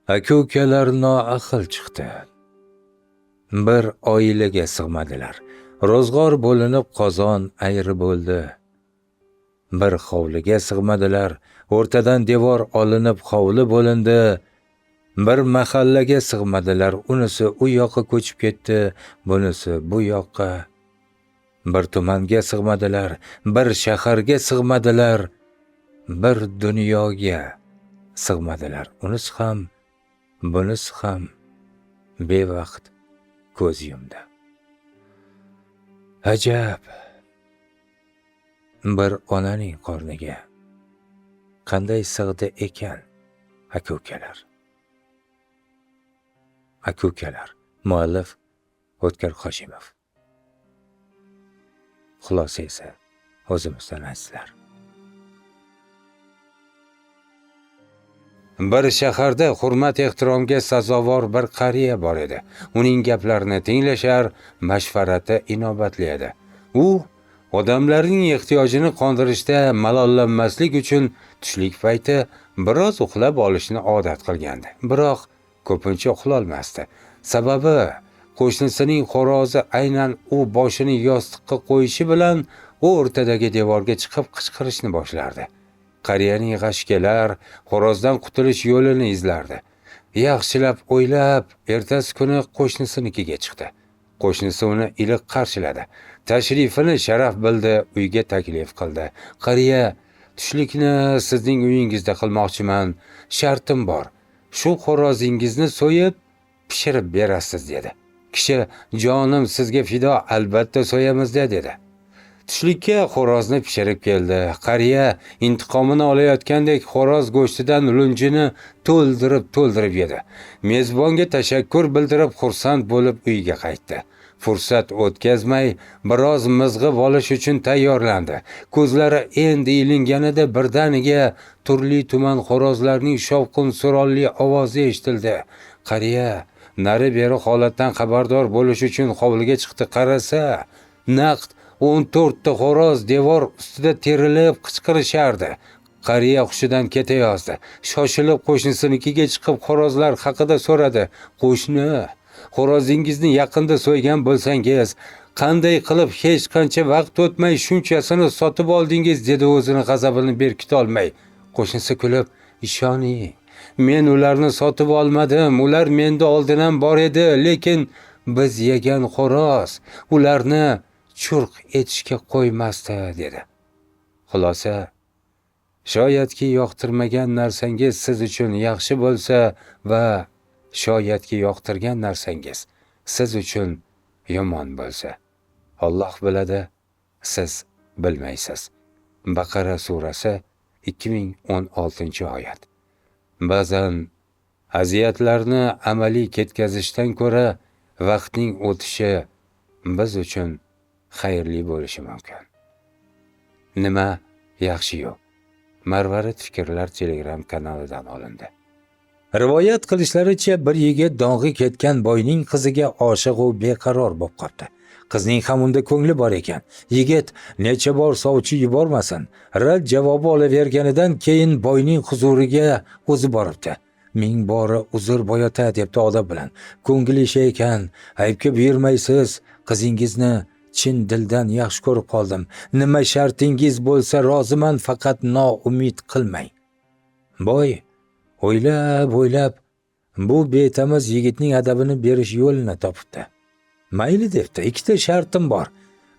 Aka-ukalar noaql chiqdi. Bir oilaga sig'madilar. Ro'zg'or bo'linib qozon ayri bo'ldi. Bir hovliga sig'madilar. O'rtadan devor olinib hovli bo'lindi. Bir mahallaga sig'madilar. Unisi u yoqqa ko'chib ketdi, bunisi bu yoqqa. Bir tumanga sig'madilar, bir shaharga sig'madilar, bir dunyoga sig'madilar. Unisi ham, bunisi ham bevaqt ko'z yumdi. Ajab! Bir onaning qorniga qanday sig'di ekan aka-ukalar. Aka-ukalar, muallif O'tkir Hoshimov. Xulosa esa o'zimizdan azizlar. Bir shaharda hurmat-ehtiromga sazovor bir qariya bor edi. Uning gaplarini tinglashar, mashvarati inobatli edi. U odamlarning ehtiyojini qondirishda malollanmaslik uchun tushlik payti biroz uxlab olishni odat qilgandi. Biroq ko'pincha uxlolmasdi. Sababi qo'shnisining xo'rozi aynan u boshini yostiqqa qo'yishi bilan o'rtadagi devorga chiqib qichqirishni boshlardi. Qariyaning g'ashi kelar, xo'rozdan qutulish yo'lini izlardi. Yaxshilab o'ylab, ertasi kuni qo'shnisinikiga chiqdi. Qo'shnisi uni iliq qarshiladi. Tashrifini sharaf bildi, uyga taklif qildi. Qariya, tushlikni sizning uyingizda qilmoqchiman, shartim bor. Shu xo'rozingizni so'yib, pishirib berasiz dedi. Kishi, jonim sizga fido, albatta so'yamiz dedi. Tushlikka xo'rozni pishirib keldi. Qariya intiqomini olayotgandek xo'roz go'shtidan lunjini to'ldirib yedi. Mezbonga tashakkur bildirib xursand bo'lib uyiga qaytdi. Fursat o'tkazmay biroz mizg'ib olish uchun tayyorlandi. Ko'zlari endi ilinganida birdaniga turli tuman xo'rozlarning shovqin suronli ovozi eshitildi. Qariya nari-beri holatdan xabardor bo'lish uchun hovliga chiqdi. Qarasa, naqd 14 ta xo'roz devor ustida terilib qichqirishardi. Qariya hushidan ketayozdi. Shoshilib qo'shnisinikiga chiqib xo'rozlar haqida so'radi. Qo'shni, xo'rozingizni yaqinda so'ygan bo'lsangiz, qanday qilib hech qancha vaqt o'tmay shunchasini sotib oldingiz dedi o'zini g'azabini berkita olmay. Qo'shnisi kulib, ishoning, men ularni sotib olmadim. Ular menda oldindan bor edi, lekin biz yegan xo'roz ularni churq etishga qo'ymasdi dedi. Xulosa, shoyatki yoqtirmagan narsangiz siz uchun yaxshi bo'lsa va shoyatki yoqtirgan narsangiz siz uchun yomon bo'lsa, Alloh biladi, siz bilmaysiz. Baqara surasi 2016-oyat. Ba'zan aziyatlarni amaliy ketkazishdan ko'ra vaqtning o'tishi biz uchun xayrli bo'lishi mumkin. Nima yaxshi-yu? Marvarid fikrlar Telegram kanalidan olindi. Rivoyat qilishlaricha, bir yigit dong'i ketgan boyning qiziga oshiq va beqaror bo'lib qoldi. Qizning ham unda ko'ngli bor ekan. Yigit necha bor sovchi yubormasin, rad javobi olaverganidan keyin boyning huzuriga o'zi boribdi. Ming bora uzr boyota debdi odob bilan. Ko'ngli ekan, aybga buyurmaysiz, qizingizni chin dildan yaxshi ko'rib qoldim. Nima shartingiz bo'lsa roziman, faqat noumid qilmang. Boy o'ylab bu betamiz yigitning adabini berish yo'lini topibdi. Mayli debdi, ikkita shartim bor.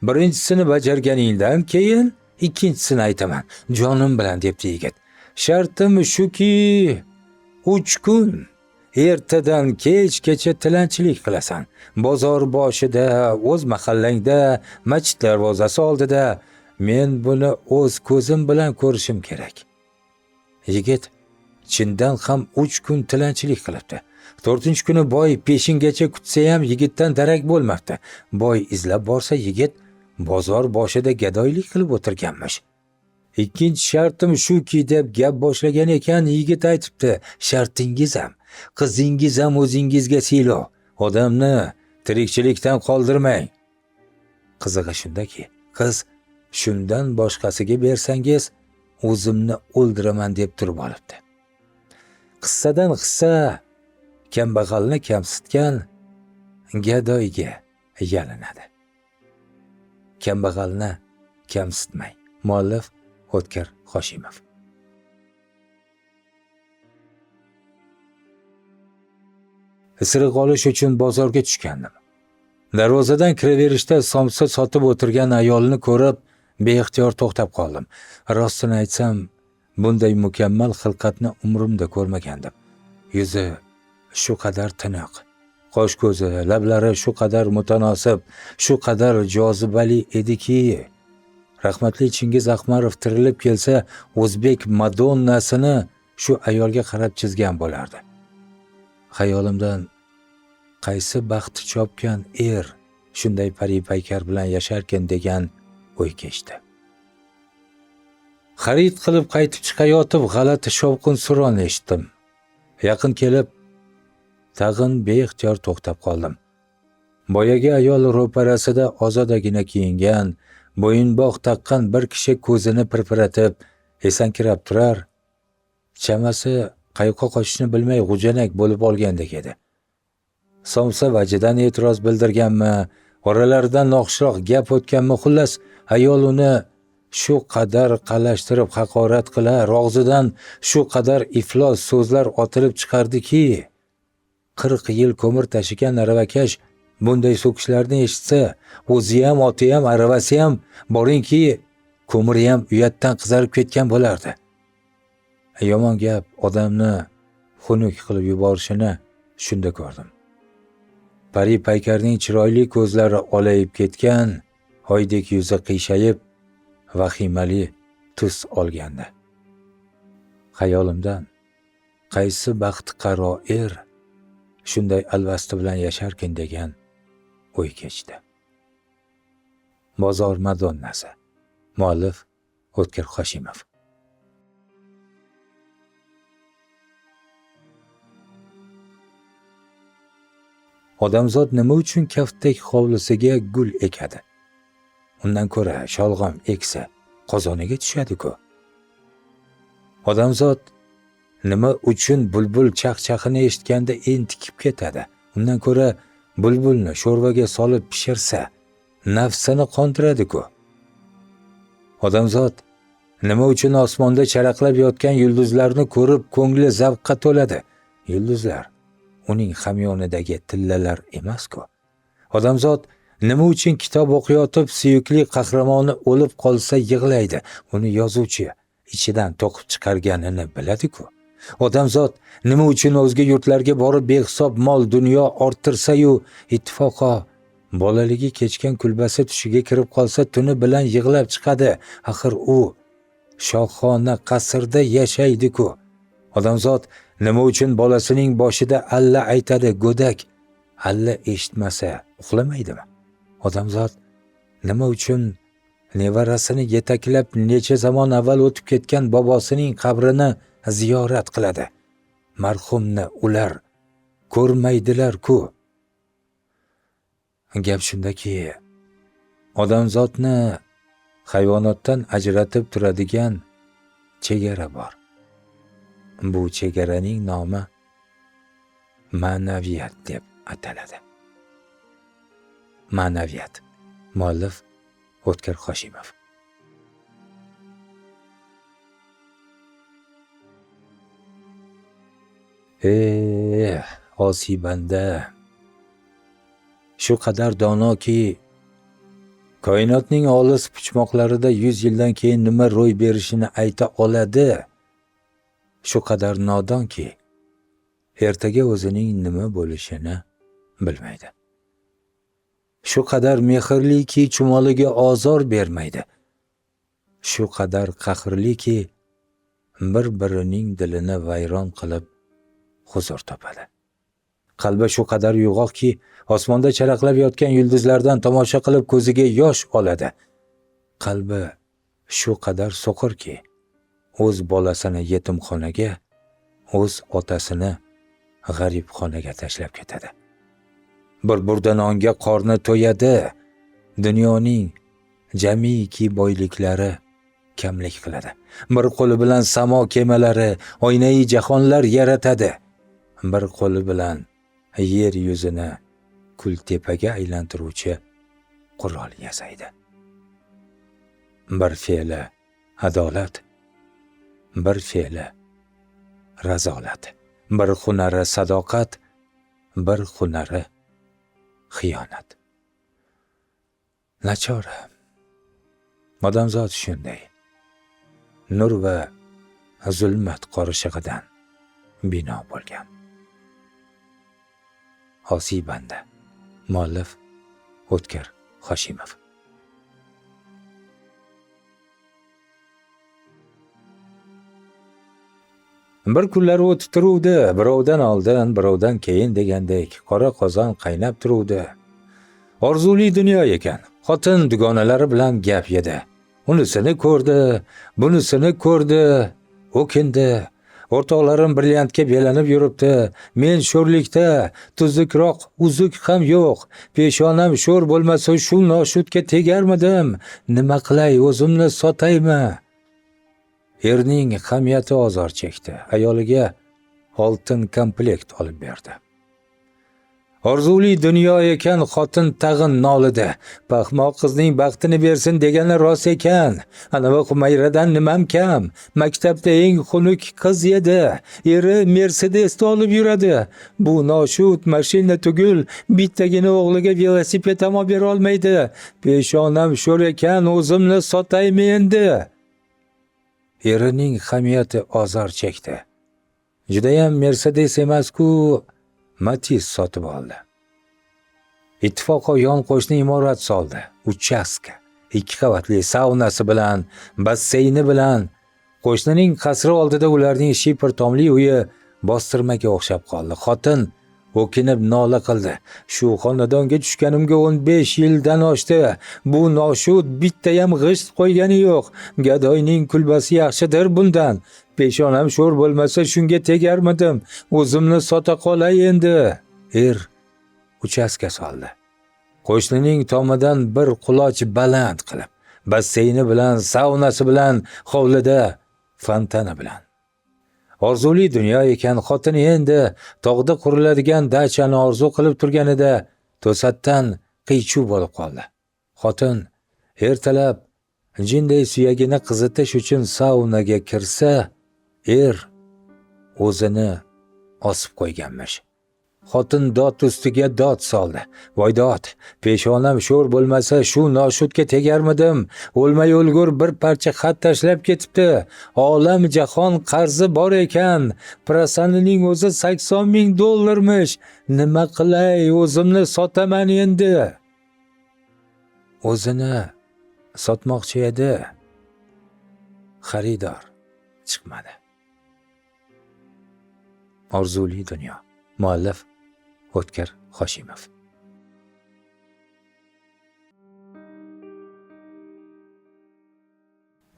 Birinchisini bajarganingdan keyin ikkinchisini aytaman, jonim bilan debdi yigit. Shartim shuki, 3 kun ertadan kechgacha tilanchilik qilasan. Bozor boshida, o'z mahallangda, masjid darvozasi oldida. Men buni o'z ko'zim bilan ko'rishim kerak. Yigit chindan ham 3 kun tilanchilik qilibdi. 4-kuni boy peshingacha kutsa ham yigitdan darak bo'lmabdi. Boy izlab borsa, yigit bozor boshida gadoylik qilib o'tirganmish. Ikkinchi shartim shuki deb gap boshlagan ekan, yigit aytibdi, shartingiz ham, qizingiz ham o'zingizga siylov. Odamni tirikchilikdan qoldirmang. Qizig'i shundaki, qiz shundan boshqasiga bersangiz, o'zimni o'ldiraman deb turib olibdi. Qissadan hissa kambag'alni kamsitgan gadoyga yalinadi. Kambag'alni kamsitmang. Muallif O'tkir Hoshimov. Isiriq olish uchun bozorga tushgandim. Darvozadan kiraverishda somsa sotib o'tirgan ayolni ko'rib, beixtiyor to'xtab qoldim. Rostini aytsam, bunday mukammal xilqatni umrimda ko'rmagandim. Yuzi shu qadar tiniq, qosh ko'zi, lablari shu qadar mutanosib, shu qadar jozibali ediki, rahmatli Chingiz Ahmarov tirilib kelsa, o'zbek madonnasini shu ayolga qarab chizgan bo'lardi. Xayolimdan qaysi baxti chopgan shunday pari-paykar bilan yasharkan degan o'y kechdi. Xarid qilib qaytib chiqayotib g'alati shovqin suron eshitdim. Yaqin kelib, tag'in beixtiyor to'xtab qoldim. Boyagi ayol ro'parasida ozodagina kiyingan, bo'yinbog' taqqan bir kishi ko'zini pirpiratib, esankirab turar, chamasi qayoqqa qochishni bilmay g'ujanak bo'lib olgandek edi. Somsa vajidan e'tiroz bildirganmi, oralaridan noxushroq gap o'tganmi, xullas ayol uni shu qadar qalashtirib haqorat qilar, og'zidan shu qadar iflos so'zlar otilib chiqardiki, 40 yil ko'mir tashigan aravakash bunday so'kishlarni eshitsa, o'zi ham, oti ham, aravasi ham, boringki, ko'miri ham uyatdan qizarib ketgan bo'lardi. Yomon gap odamni xunuk qilib yuborishini shunda ko'rdim. Pari-paykarning chiroyli ko'zlari olayib ketgan, oydek yuzi qiyshayib, vahimali tus olgandi. Xayolimdan qaysi baxti qaro shunday alvasti bilan yasharkin degan o'y kechdi. Bozor madonnasi. Muallif O'tkir Hoshimov. Odamzod nima uchun kaftdek hovlisiga gul ekadi? Undan ko'ra sholg'om eksa, qozoniga tushadi-ku. Odamzod nima uchun bulbul chaqchaqini eshitganda entikib ketadi? Undan ko'ra bulbulni sho'rvaga solib pishirsa, nafsini qondiradi-ku. Odamzod nima uchun osmonda charaqlab yotgan yulduzlarni ko'rib ko'ngli zavqqa to'ladi? Yulduzlar uning hamyonidagi tillalar emas-ku. Odamzod nima uchun kitob o'qiyotib suyukli qahramoni o'lib qolsa yig'laydi? Uni yozuvchi ichidan to'qib chiqarganini biladi-ku. Odamzod nima uchun o'zga yurtlarga borib behisob mol dunyo orttirsa-yu, ittifoqo bolaligi kechgan kulbasi tushiga kirib qolsa tuni bilan yig'lab chiqadi? Axir u shohona qasrda yashaydi-ku. Odamzod nima uchun bolasining boshida alla aytadi go'dak, alla eshitmasa uxlamaydimi? Odamzod nima uchun nevarasini yetaklab necha zamon avval o'tib ketgan bobosining qabrini ziyorat qiladi? Marhumni ular ko'rmaydilar-ku. Gap shundaki, odamzodni hayvonotdan ajratib turadigan chegara bor. Bu chegaraning nomi ma'naviyat deb ataladi. Ma'naviyat. Muallif O'tkir Hoshimov. Osiy banda. Shu qadar donoki, koinotning olis puchmoqlarida 100 yildan keyin nima ro'y berishini ayta oladi. Shu qadar nodonki, ertaga o'zining nima bo'lishini bilmaydi. Shu qadar mehrliki, chumoliga ozor bermaydi. Shu qadar qahrliki, bir-birining dilini vayron qilib huzur topadi. Qalbi shu qadar uyg'oqki, osmonda charaqlab yotgan yulduzlardan tomosha qilib ko'ziga yosh oladi. Qalbi shu qadar so'qirki, o'z bolasini yetimxonaga, o'z otasini g'aribxonaga tashlab ketadi. Bir burda nonga qorni to'yadi. Dunyoning jamiki boyliklari kamlik qiladi. Bir qo'li bilan samo kemalari, oynai jahonlar yaratadi. bir qo'li bilan yer yuzini kultepaga aylantiruvchi qurol yasaydi. Bir fe'li adolat, bir fe'li razolat, bir hunari sadoqat, bir hunari xiyonat. Nachora, odamzod shunday. Nur va zulmat qorishig'idan bino bo'lgan. Osiy banda. Muallif O'tkir Hoshimov. Bir kunlar o'tib turuvdi, birovdan oldin, birovdan keyin degandek qora qozon qaynab turuvdi. Orzuli dunyo ekan. Xotin dugonalari bilan gap yedi. Unisini ko'rdi, bunisini ko'rdi, o'kindi. O'rtoqlarim brilliantga belanib yuribdi. Men sho'rlikda tuzukroq uzuk ham yo'q. Peshonam sho'r bo'lmasa shu noshudga tegarmidim. Nima qilay, o'zimni sotaymi? Erning hamiyati ozor chekdi. Ayoliga oltin komplekt olib berdi. Orzuli dunyo ekan, xotin tag'in nolidi. Paxmoq qizning baxtini bersin degani rost ekan. Anavi Humayradan nimam kam? Maktabda eng xunuk qiz edi. Eri Mercedes'ni olib yuradi. Bu noshud mashina tugul, bittagina o'g'liga velosiped ham olib bera olmaydi. Peshonam sho'r ekan, o'zimni sotaymi endi? Erining hamiyati ozor chekdi. Judayam Mercedes emas-ku, Matiz sotib oldi. Ittifoqo yon qo'shni imorat soldi. Uchastka, 2 qavatli saunasi bilan, basseyni bilan. Qo'shnining qasri oldida ularning shipir tomli uyi bostirmaga o'xshab qoldi. Xotin o'kinib nola qildi. Shu xonadonga tushganimga 15 yildan oshdi. Bu noshud bittayam g'isht qo'ygani yo'q. Gadoyning kulbasi yaxshidir bundan. Peshonam sho'r bo'lmasa shunga tegarmidim. O'zimni sota qolay endi. Uchastka soldi. Qo'shnining tomidan bir quloch baland qilib, basseyni bilan, saunasi bilan, hovlida fontani bilan. Orzuli dunyo ekan, xotin endi tog'da quriladigan dachani orzu qilib turganida to'satdan qiychuv bo'lib qoldi. Xotin ertalab jinday suyagini qizitish uchun saunaga kirsa, o'zini osib qo'yganmish. Xotin dod ustiga dod soldi. Voydod, peshonam sho'r bo'lmasa shu noshudga tegarmidim. O'lmay o'lgur bir parcha xat tashlab ketibdi. Olam jahon qarzi bor ekan. Prasanining o'zi $80,000. Nima qilay, o'zimni sotaman endi. O'zini sotmoqchi edi. Xaridor chiqmadi. Orzuli dunyo. Muallif O'tkir Hoshimov.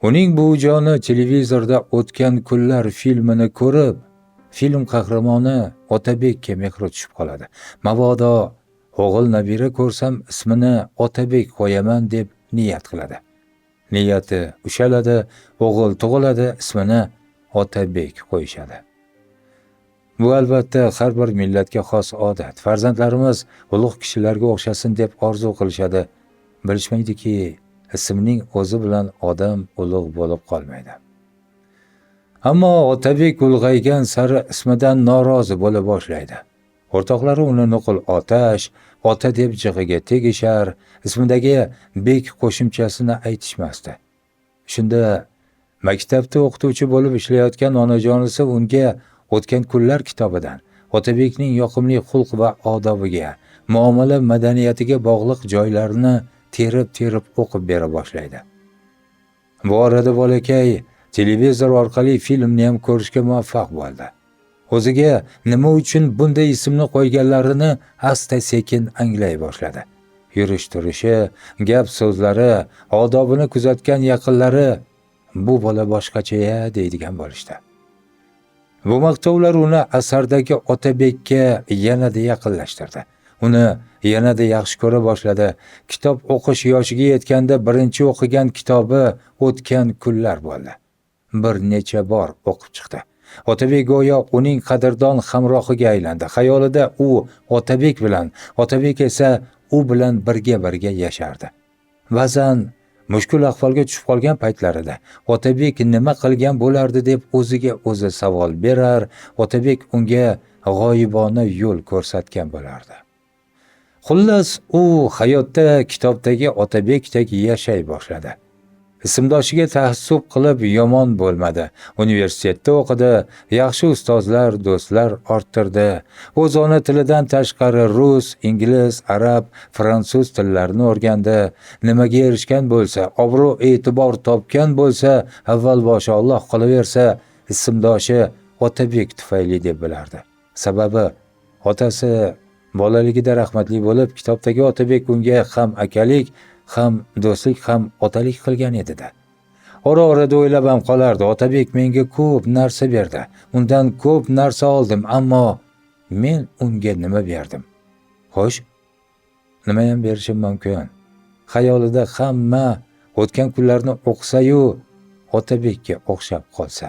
Uning buvijoni televizorda O'tgan kunlar filmini ko'rib, film qahramoni Otabekka mehri tushib qoladi. Mabodo o'g'il nabira ko'rsam ismini Otabek qo'yaman deb niyat qiladi. Niyati ushaladi, o'g'il tug'iladi, ismini Otabek qo'yishadi. Bu albatta har bir millatga xos odat. Farzandlarimiz ulug' kishilarga o'xshasin deb orzu qilishadi. Bilishmaydiki, ismning o'zi bilan odam ulug' bo'lib qolmaydi. Ammo Otabek ulg'aygan sari ismidan norozi bo'la boshlaydi. O'rtoqlari uni nuqul otash, ota deb jig'iga tegishar, ismidagi bek qo'shimchasini aytishmasdi. Shunda maktabda o'qituvchi bo'lib ishlayotgan onajonisi unga O'tgan kunlar kitobidan Otabekning yoqimli xulq va odobiga, muomala madaniyatiga bog'liq joylarini terib o'qib bera boshlaydi. Bu orada bolakay televizor orqali filmni ham ko'rishga muvaffaq bo'ldi. O'ziga nima uchun bunday ismni qo'yganlarini asta-sekin anglay boshladi. Yurish-turishi, gap so'zlari, odobini kuzatgan yaqinlari bu bola boshqacha deydigan bo'lishdi. Bu maqtovlar uni asardagi Otabekka yanada yaqinlashtirdi. Uni yanada yaxshi ko'ra boshladi. Kitob o'qish yoshiga yetganda birinchi o'qigan kitobi O'tgan kunlar bo'ldi. Bir necha bor o'qib chiqdi. Otabek go'yo uning qadrdon hamrohiga aylandi. Xayolida u Otabek bilan, Otabek esa u bilan birga yashardi. Ba'zan mushkul ahvolga tushib qolgan paytlarida Otabek nima qilgan bo'lardi deb o'ziga o'zi savol berar, Otabek unga g'oyibona yo'l ko'rsatgan bo'lardi. Xullas, u hayotda kitobdagi Otabekdek yashay boshladi. Ismdoshiga ta'assub qilib yomon bo'lmadi. Universitetda o'qidi, yaxshi ustozlar, do'stlar orttirdi. O'z ona tilidan tashqari rus, ingliz, arab, fransuz tillarini o'rgandi. Nimaga erishgan bo'lsa, obro' e'tibor topgan bo'lsa, avval boshi Alloh qolaversa, ismdoshi Otabek tufayli deb bilardi. Sababi otasi bolaligida rahmatli bo'lib, kitobdagi Otabek unga ham akalik, ham do'stlik, ham otalik qilgan edi-da. Ora-orada o'ylab ham qolardi, Otabek menga ko'p narsa berdi. Undan ko'p narsa oldim, ammo men unga nima berdim? Xo'sh, nima ham berishim mumkin? Xayolida hamma o'tgan kunlarni o'qisa-yu, Otabekka o'xshab qolsa.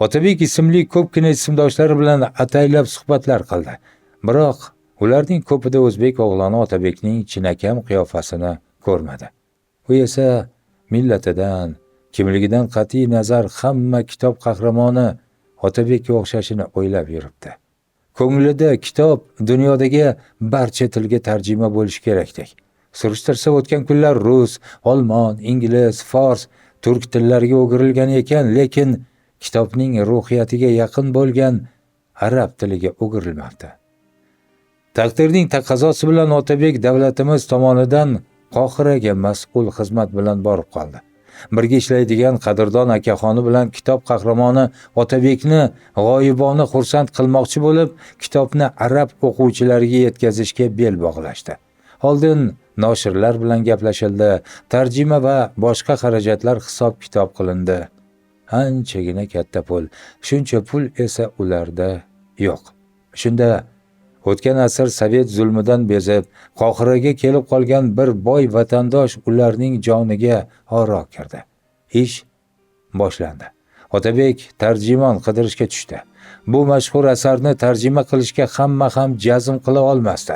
Otabek ismli ko'pgina ismdoshlari bilan ataylab suhbatlar qildi. Biroq ularning ko'pida o'zbek o'g'loni Otabekning chinakam qiyofasini ko'rmadi. U esa millatidan, kimligidan qat'iy nazar hamma kitob qahramoni Otabekka o'xshashini o'ylab yuribdi. Ko'nglida kitob dunyodagi barcha tilga tarjima bo'lishi kerakdek. Surishtirsa o'tgan kunlar rus, olmon, ingliz, fors, turk tillariga o'girilgan ekan, lekin kitobning ruhiyatiga yaqin bo'lgan arab tiliga o'girilmabdi. Taqdirning taqozosi bilan Otabek davlatimiz tomonidan Qohiraga mas'ul xizmat bilan borib qoldi. Birga ishlaydigan qadrdon akaxoni bilan kitob qahramoni Otabekni g'oyibona xursand qilmoqchi bo'lib, kitobni arab o'quvchilariga yetkazishga bel bog'lashdi. Oldin noshirlar bilan gaplashildi, tarjima va boshqa xarajatlar hisob-kitob qilindi. Anchagina katta pul, shuncha pul esa ularda yo'q. Shunda o'tgan asr Sovet zulmidan bezib, Qohiraga kelib qolgan bir boy vatandosh ularning joniga oro kirdi. Ish boshlandi. Otabek tarjimon qidirishga tushdi. Bu mashhur asarni tarjima qilishga hamma ham jazm qila olmasdi.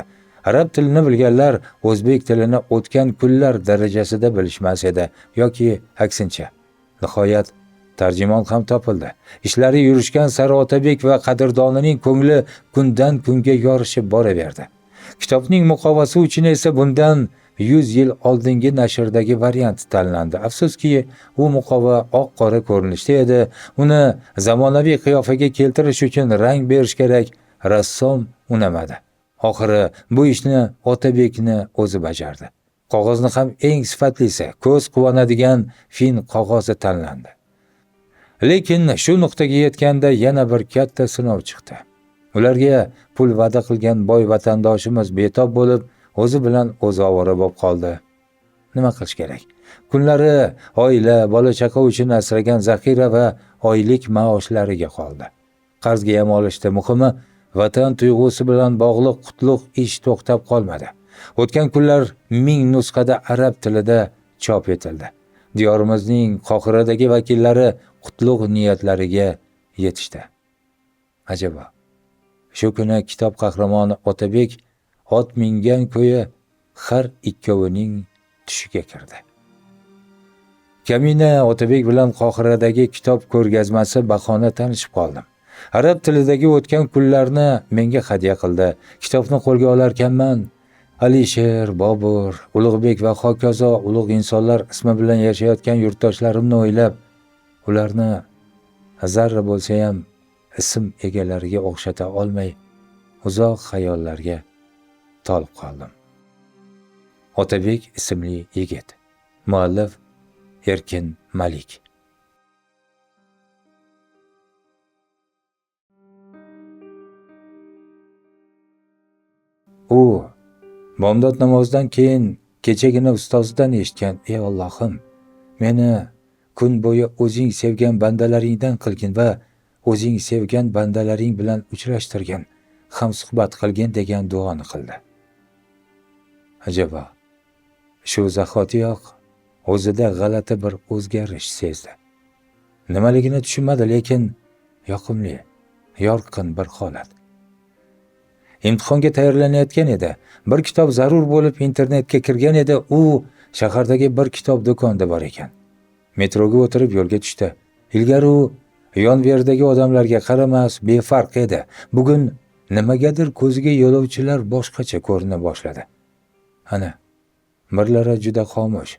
Arab tilini bilganlar o'zbek tilini o'tgan kunlar darajasida bilishmas edi yoki aksincha. Nihoyat tarjimon ham topildi. Ishlari yurishgan sari Otabek va qadrdonining ko'ngli kundan kunga yorishib boraverdi. Kitobning muqovasi uchun esa bundan 100 yil oldingi nashrdagi variant tanlandi. Afsuski, u muqova oq-qora ko'rinishda edi. Uni zamonaviy qiyofaga keltirish uchun rang berish kerak. Rassom unamadi. Oxiri bu ishni Otabekni o'zi bajardi. Qog'ozni ham eng sifatlisi, ko'z quvonadigan fin qog'ozi tanlandi. Lekin shu nuqtaga yetganda yana bir katta sinov chiqdi. Ularga pul va'da qilgan boy vatandoshimiz betob bo'lib, o'zi bilan o'zi ovora bo'lib qoldi. Nima qilish kerak? Kunlari oila, bola-chaqa uchun asragan zaxira va oylik maoshlariga qoldi. Qarzga ham olishdi. Muhimi, vatan tuyg'usi bilan bog'liq qutlug' ish to'xtab qolmadi. O'tgan kunlar 1000 nusxada arab tilida chop etildi. Diyorimizning Qohiradagi vakillari qutlug' niyatlariga yetishdi. Ajabo, shu kuni kitob qahramoni Otabek ot mingan ko'yi har ikkovining tushiga kirdi. Kamina Otabek bilan Qohiradagi kitob ko'rgazmasi bahona tanishib qoldim. Arab tilidagi o'tgan kunlarni menga hadya qildi. Kitobni qo'lga olarkanman, Alisher, Bobur, Ulug'bek va hokazo ulug' insonlar ismi bilan yashayotgan yurtdoshlarimni o'ylab, ularni zarra bo'lsa ham ism egalariga o'xshata olmay, uzoq xayollarga tolib qoldim. Otabek ismli yigit. Muallif Erkin Malik. U bomdod namozidan keyin kechagina ustozidan eshitgan: "Ey Allohim, meni kun bo'yi o'zing sevgan bandalaringdan qilgin va o'zing sevgan bandalaring bilan uchrashtirgin, hamsuhbat qilgin" degan duoni qildi. Ajabo, shu zahotiyoq o'zida g'alati bir o'zgarish sezdi. Nimaligini tushunmadi, lekin yoqimli, yorqin bir holat. Imtihonga tayyorlanayotgan edi. Bir kitob zarur bo'lib internetga kirgan edi. U shahardagi bir kitob do'konida bor ekan. Metroga o'tirib yo'lga tushdi. Ilgari u yon-veridagi odamlarga qaramas, befarq edi. Bugun nimagadir ko'ziga yo'lovchilar boshqacha ko'rina boshladi. Ana, birlari juda xomush.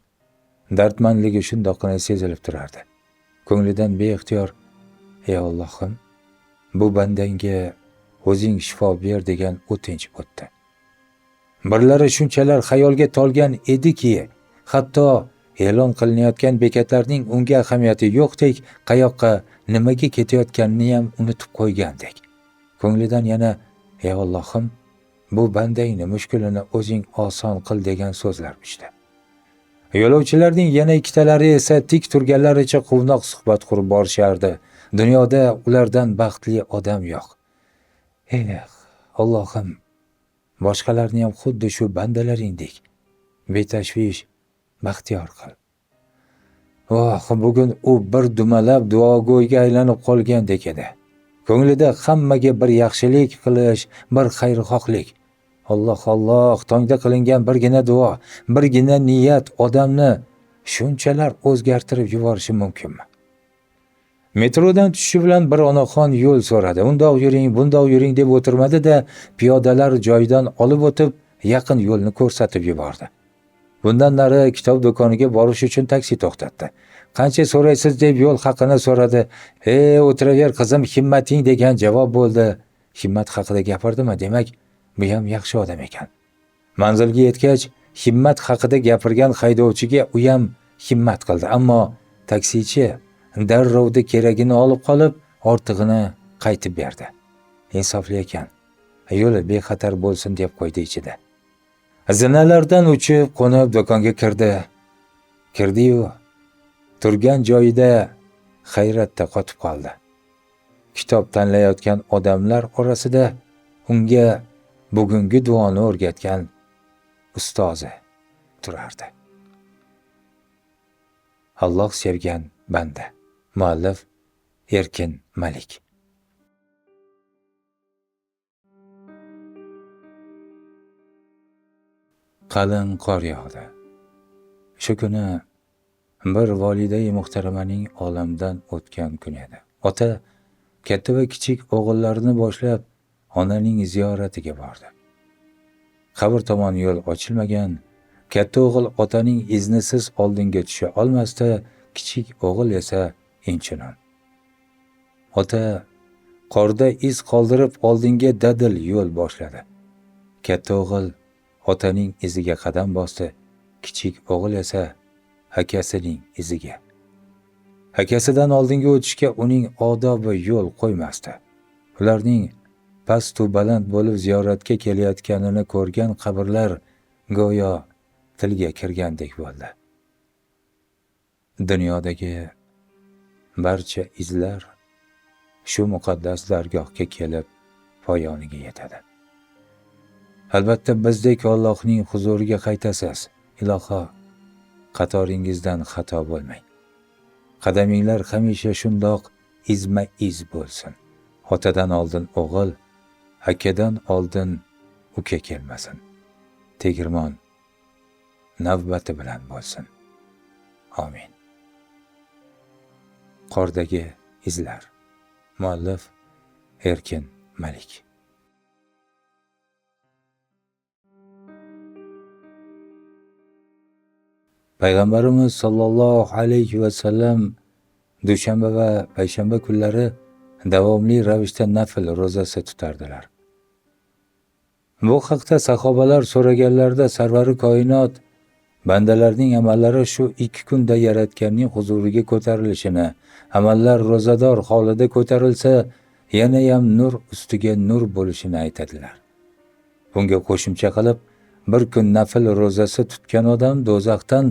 Dardmandligi shundoqqina sezilib turardi. Ko'nglidan beixtiyor, "Ey Allohim, bu bandangga o'zing shifo ber" degan o'tinch o'tdi. Birlari shunchalar xayolga tolgan ediki, hatto e'lon qilinayotgan bekatlarning unga ahamiyati yo'qdek, qayoqqa, nimaga ketayotganini ham unutib qo'ygandek. Ko'nglidan yana "Ey Allohim, bu bandangni mushkulini o'zing oson qil" degan so'zlar uchdi. Yo'lovchilarning yana ikkitalari esa tik turganlaricha quvnoq suhbat qurib borishardi. Dunyoda ulardan baxtli odam yo'q. Allohim, boshqalarni ham xuddi shu bandalaringdek betashvish, baxtiyor qil. Bugun u bir dumalab duogo'yga aylanib qolgandek edi. Ko'nglida hammaga bir yaxshilik qilish, bir xayrixohlik. Alloh, tongda qilingan birgina duo, birgina niyat odamni shunchalar o'zgartirib yuborishi mumkinmi? Metrodan tushishi bilan bir onaxon yo'l so'radi. Undoq yuring, bundoq yuring deb o'tirmadi-da, piyodalar joyidan olib o'tib, yaqin yo'lni ko'rsatib yubordi. Bundan nari kitob do'koniga borish uchun taksi to'xtatdi. "Qancha so'raysiz?" deb yo'l haqini so'radi. "O'tiraver qizim, himmating" degan javob bo'ldi. Himmat haqida gapirdimi? Demak, bu ham yaxshi odam ekan. Manzilga yetgach, himmat haqida gapirgan haydovchiga u ham himmat qildi, ammo taksichi darrovda keragini olib qolib, ortig'ini qaytib berdi. Insofli ekan. Yo'li bexatar bo'lsin deb qo'ydi ichida. Zinalardan uchib, qo'nib do'konga kirdi-yu, turgan joyida hayratda qotib qoldi. Kitob tanlayotgan odamlar orasida unga bugungi duoni o'rgatgan ustozi turardi. Alloh sevgan banda. Muallif Erkin Malik. Qalin qor yog'di. Shu kuni bir volidai muhtaramaning olamdan o'tgan kun edi. Ota katta va kichik o'g'illarini boshlab onaning ziyoratiga bordi. Qabr tomon yo'l ochilmagan, katta o'g'il otaning iznisiz oldinga tusha olmasdi, kichik o'g'il esa inchinon. Ota qorda iz qoldirib oldinga dadil yo'l boshladi. Katta o'g'il otaning iziga qadam bosdi, kichik o'g'il esa akasining iziga. Akasidan oldinga o'tishga uning odobi yo'l qo'ymasdi. Ularning past va baland bo'lib ziyoratga kelayotganini ko'rgan qabrlar go'yo tilga kirgandek bo'ldi. Dunyodagi barcha izlar shu muqaddas dargohga kelib poyoniga yetadi. Albatta bizdek Allohning huzuriga qaytasiz. Iloho, qatoringizdan xato bo'lmang. Qadaminglar hamisha shundoq izma-iz bo'lsin. Otadan oldin o'g'il, akadan oldin uka kelmasin. Tegirmon navbati bilan bo'lsin. Amin. Qordagi izlar. Muallif Erkin Malik. Payg'ambarimiz sollallohu alayhi va sallam dushanba va payshanba kunlari davomli ravishda nafl ro'zasi tutardilar. Bu haqda sahobalar so'raganlarida Sarvari koinot bandalarning amallari shu 2 kunda Yaratganning huzuriga ko'tarilishini, amallar ro'zador holida ko'tarilsa, yana ham nur ustiga nur bo'lishini aytadilar. Bunga qo'shimcha qilib, bir kun nafl ro'zasi tutgan odam do'zaxdan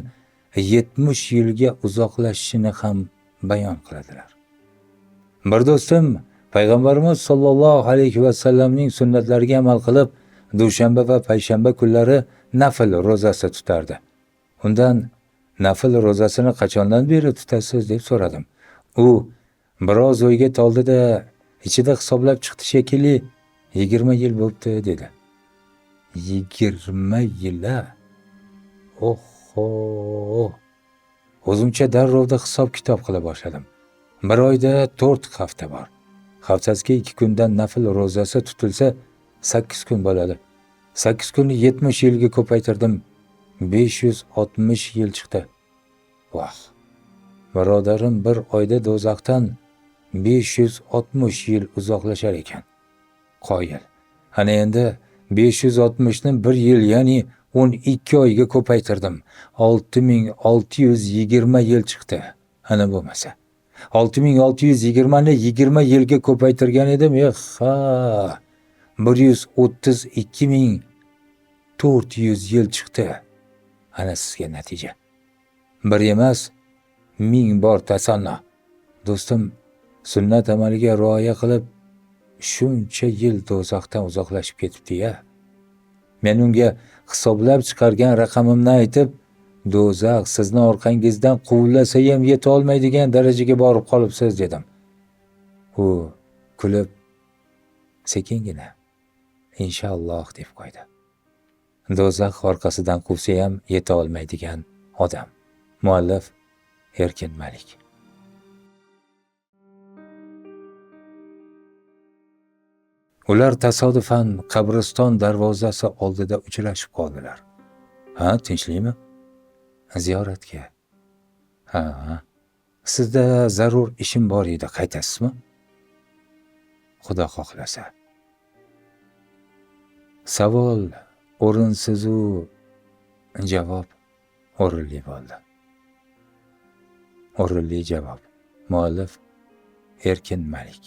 70 yilga uzoqlashishini ham bayon qiladilar. Bir do'stim Payg'ambarimiz sollallohu alayhi va sallamning sunnatlariga amal qilib, dushanba va payshanba kunlari nafl ro'zasi tutardi. Undan nafl ro'zasini qachondan beri tutasiz deb so'radim. U Biroz o'yga toldida ichida hisoblab chiqdi shekilli, 20 yil bo'pti dedi. 20 yil-a? Oho! O'zimcha darrovda hisob kitob qila boshladim. Bir oyda 4 hafta bor. Haftasiga 2 kundan nafl ro'zasi tutilsa 8 kun bo'ladi. 8 kunni 70 yilga ko'paytirdim. 560 yil chiqdi. Voh! Birodarim bir oyda do'zaxdan 560 yil uzoqlashar ekan. Qoyil. Ana endi 560 ni 1 yil, ya'ni 12 oyga ko'paytirdim. 6620 yil chiqdi. Ana bo'lmasa. 6620 ni 20 yilga ko'paytirgan edim. 132400 yil chiqdi. Ana sizga natija. Bir emas, 1000 bor tasanno. Do'stim, sunnat amaliga rioya qilib shuncha yil do'zaxdan uzoqlashib ketibdi-ya. Men unga hisoblab chiqargan raqamimni aytib, do'zax sizni orqangizdan quvlasa ham yeta olmaydigan darajaga borib qolibsiz dedim. U kulib sekingina inshaalloh deb qo'ydi. Do'zax orqasidan quvsa ham yeta olmaydigan odam. Muallif Erkin Malik. Ular tasodifan qabriston darvozasi oldida uchrashib qoldilar. Ha, tinchlikmi? Ziyoratga. Ha. Sizda zarur ishim bor edi, qaytasizmi? Xudo xohlasa. Savol o'rinsiz u javob o'rinli bo'ldi. O'rinli javob. Muallif Erkin Malik.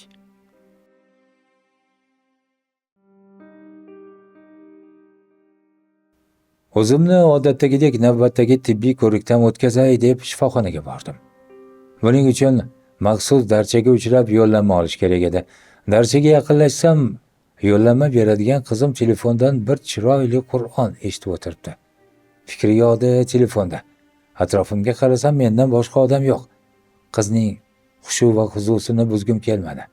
O'zimni odatdagidek navbatdagi tibbiy ko'rikdan o'tkazay deb shifoxonaga bordim. Buning uchun maxsus darchaga uchrab yo'llanma olish kerak edi. Darchaga yaqinlashsam, yo'llanma beradigan qizim telefondan bir chiroyli Qur'on eshitib o'tiribdi. Fikri yo'qdi telefonda. Atrofimga qarasam, mendan boshqa odam yo'q. Qizning xushu va huzusini buzgim kelmadi.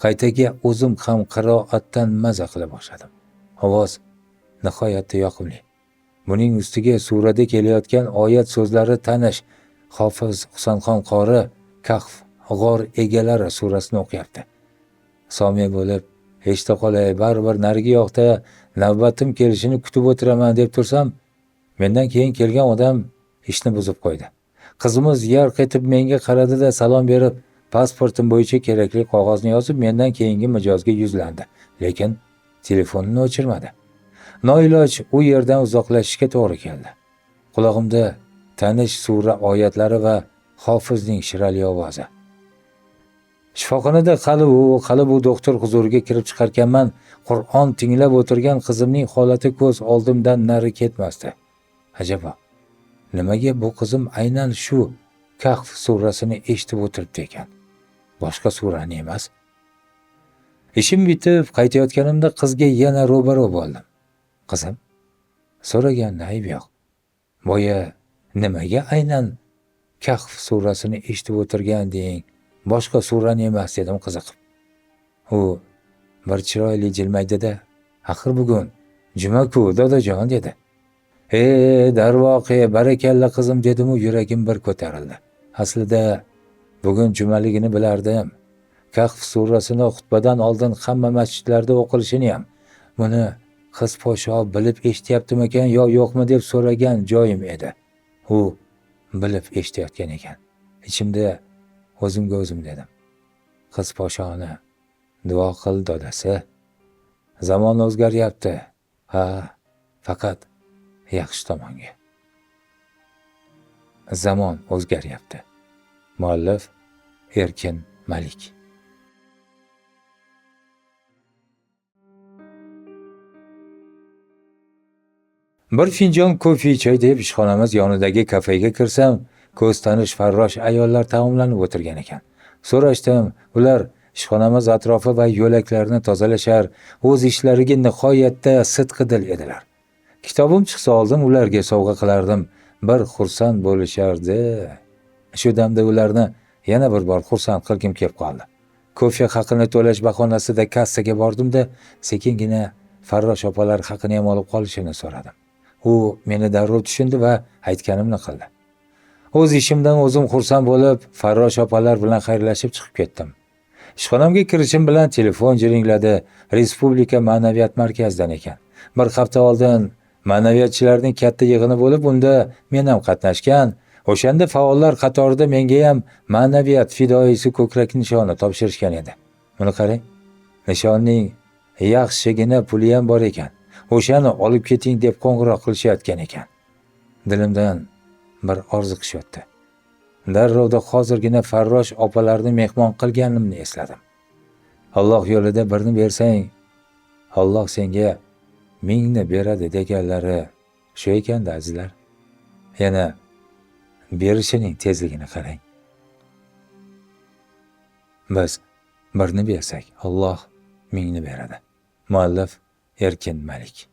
Qaytaga o'zim ham qiroatdan maza qila boshladim. Ovoz nihoyatda yoqimli. Buning ustiga surada kelayotgan oyat so'zlari tanish. Hofiz Husanxon qori Kahf g'or egalari surasini o'qiyapti. Somiya bo'lib, eshita qolay, baribir narigi yoqda navbatim kelishini kutib o'tiraman deb tursam, mendan keyin kelgan odam ishni buzib qo'ydi. Qizimiz yarq etib menga qaradi-da salom berib, pasportim bo'yicha kerakli qog'ozni yozib, mendan keyingi mijozga yuzlandi. Lekin telefonini o'chirmadi. Noiloj u yerdan uzoqlashishga to'g'ri keldi. Quloqimda tanish sura oyatlari va hofizning shirali ovozi. Shifoxonada hali bu doktor huzuriga kirib chiqarkanman, Qur'on tinglab o'tirgan qizimning holati ko'z oldimdan nari ketmasdi. Ajabo, nimaga bu qizim aynan shu Kahf surasini eshitib o'tiribdi ekan? Boshqa surani emas. Ishim bitib qaytayotganimda qizga yana ro'baro bo'ldim. Qizim, so'raganda ayb yo'q. Boya nimaga aynan Kahf surasini eshitib o'tirganding, boshqa surani emas dedim qiziqib. U bir chiroyli jilmaydi-da, axir bugun juma-ku dadajon dedi. Darvoqe, barakalla qizim dedim, u yuragim bir ko'tarildi. Aslida bugun jumaligini bilardim. Kahf surasini xutbadan oldin hamma masjidlarda o'qilishini ham, buni qiz posho bilib eshityaptimikan yo yo'qmi deb so'ragan joyim edi. U bilib eshitayotgan ekan. Ichimda o'zimga o'zim dedim. Qiz poshoni duo qil dadasi. Zamon o'zgaryapti. Ha, faqat yaxshi tomonga. Zamon o'zgaryapti. Muallif Erkin Malik. Bir finjon kofe ichay deb ishxonamiz yonidagi kafega kirsam, ko'z tanish farrosh ayollar taomlanib o'tirgan ekan. So'rashdim, ular ishxonamiz atrofi va yo'laklarni tozalashar, o'z ishlariga nihoyatda sidqidil edilar. Kitobim chiqsa oldin ularga sovg'a qilardim, bir xursand bo'lishardi. Shu damda ularni yana bir bor xursand qilgim kelib qoldi. Kofe haqini to'lash bahonasida kassaga bordimda, sekingina Farrosh opalar haqini ham olib qolishini so'radim. U meni darrov tushundi va aytganimni qildi. O'z ishimdan o'zim xursand bo'lib, Farrosh opalar bilan xayrlashib chiqib ketdim. Ishxonamga kirishim bilan telefon jiringladi. Respublika ma'naviyat markazidan ekan. Bir hafta oldin ma'naviyatchilarning katta yig'ini bo'lib, unda men ham qatnashgan. O'shanda faollar qatorida menga ham ma'naviyat fidoyisi ko'krak nishoni topshirishgan edi. Buni qarang. Nishonning yaxshigina puli ham bor ekan. O'shani olib keting deb qo'ng'iroq qilishayotgan ekan. Dilimdan bir orziqish o'tdi. Darrovda hozirgina Farrosh opalarni mehmon qilganimni esladim. Alloh yo'lida birni bersang, Alloh senga mingni beradi deganlari shu ekanda azizlar. Yana berishining tezligini qarang. Biz birni bersak, Alloh mingni beradi. Muallif Erkin Malik.